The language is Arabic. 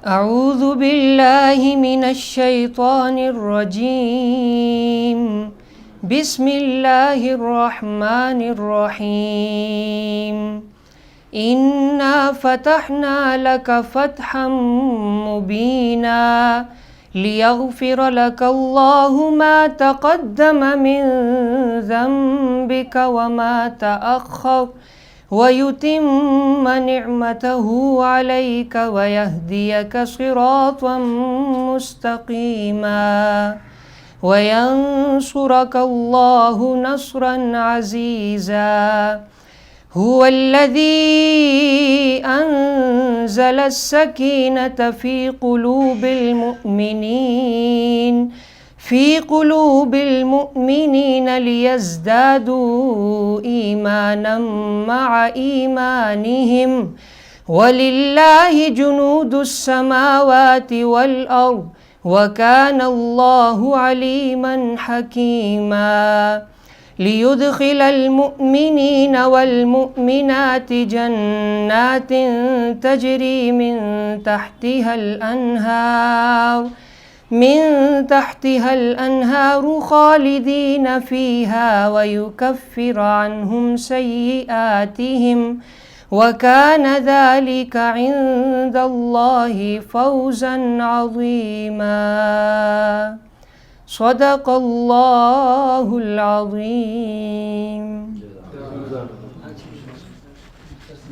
أعوذ بالله من الشيطان الرجيم. بسم الله الرحمن الرحيم. إنا فتحنا لك فتحا مبينا ليغفر لك الله ما تقدم من ذنبك وما تأخر ويتم نعمته عليك ويهديك صراطا مستقيما وينصرك الله نصرا عزيزا. هو الذي أنزل السكينة في قلوب المؤمنين ليزدادوا إيمانا مع إيمانهم ولله جنود السماوات والأرض وكان الله عليما حكيما. ليدخل المؤمنين والمؤمنات جنات تجري من تحتها الأنهار خالدين فيها ويكفر عنهم سيئاتهم وكان ذلك عند الله فوزا عظيما. صدق الله العظيم.